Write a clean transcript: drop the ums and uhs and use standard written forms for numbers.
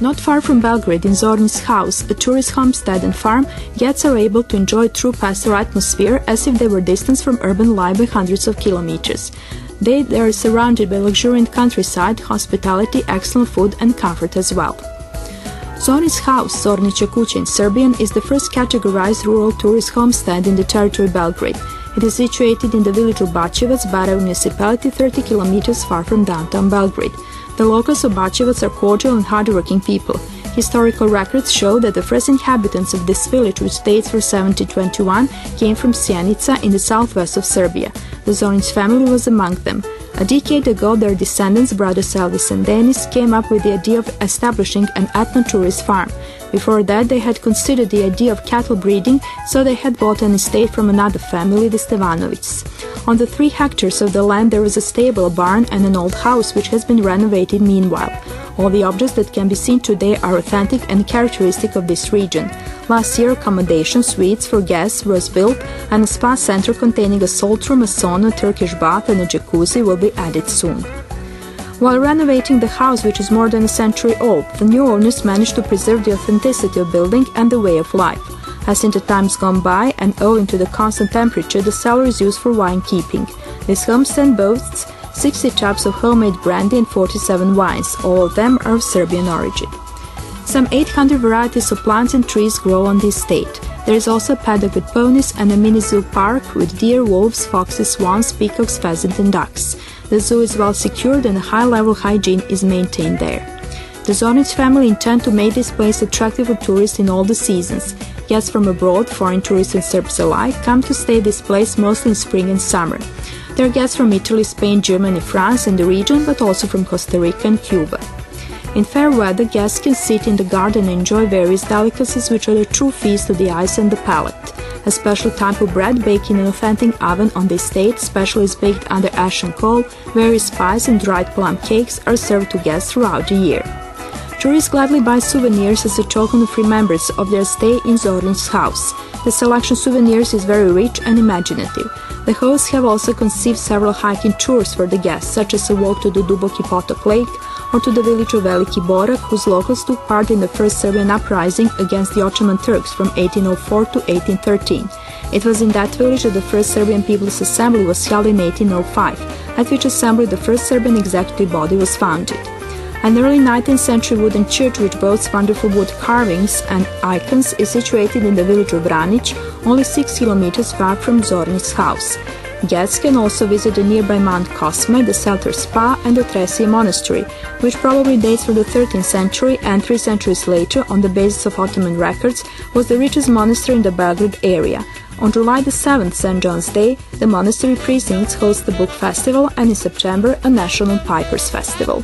Not far from Belgrade, in Zornic'S house, a tourist homestead and farm, guests are able to enjoy true pastoral atmosphere as if they were distant from urban life by hundreds of kilometers. They are surrounded by luxuriant countryside, hospitality, excellent food and comfort as well. Zornic'S house, Zornic'S kuća in Serbian, is the first categorized rural tourist homestead in the territory of Belgrade. It is situated in the village of Bačevac, Baraj municipality, 30 kilometers far from downtown Belgrade. The locals of Bačevac are cordial and hard-working people. Historical records show that the first inhabitants of this village, which dates from 1721, came from Sjenica in the southwest of Serbia. The Zornic'S family was among them. A decade ago, their descendants, brothers Elvis and Denis, came up with the idea of establishing an ethno-tourist farm. Before that, they had considered the idea of cattle breeding, so they had bought an estate from another family, the Stevanović's. On the 3 hectares of the land there was a stable, a barn and an old house which has been renovated meanwhile. All the objects that can be seen today are authentic and characteristic of this region. Last year, accommodation suites for guests was built and a spa center containing a salt room, a sauna, a Turkish bath and a jacuzzi will be added soon. While renovating the house, which is more than a century old, the new owners managed to preserve the authenticity of building and the way of life. As in the times gone by, and owing to the constant temperature, the cellar is used for wine keeping. This homestead boasts 60 taps of homemade brandy and 47 wines. All of them are of Serbian origin. Some 800 varieties of plants and trees grow on the estate. There is also a paddock with ponies and a mini zoo park with deer, wolves, foxes, swans, peacocks, pheasants and ducks. The zoo is well secured and a high-level hygiene is maintained there. The Zornic'S family intend to make this place attractive for tourists in all the seasons. Guests from abroad, foreign tourists and Serbs alike, come to stay at this place mostly in spring and summer. There are guests from Italy, Spain, Germany, France and the region, but also from Costa Rica and Cuba. In fair weather, guests can sit in the garden and enjoy various delicacies which are a true feast to the eyes and the palate. A special type of bread baked in an authentic oven on the estate, specially is baked under ash and coal, various pies and dried plum cakes are served to guests throughout the year. Tourists gladly buy souvenirs as a token of remembrance of their stay in Zornic'S house. The selection of souvenirs is very rich and imaginative. The hosts have also conceived several hiking tours for the guests, such as a walk to the Duboki Potok Lake or to the village of Veliki Borak, whose locals took part in the first Serbian uprising against the Ottoman Turks from 1804 to 1813. It was in that village that the first Serbian People's Assembly was held in 1805, at which assembly the first Serbian executive body was founded. An early 19th century wooden church which boasts wonderful wood carvings and icons is situated in the village of Vranić, only 6 kilometers far from Zornic'S house. Guests can also visit the nearby Mount Kosme, the Selter Spa and the Tresije Monastery, which probably dates from the 13th century and 3 centuries later, on the basis of Ottoman records, was the richest monastery in the Belgrade area. On July the 7th, St. John's Day, the monastery precincts host the book festival and in September a national pipers festival.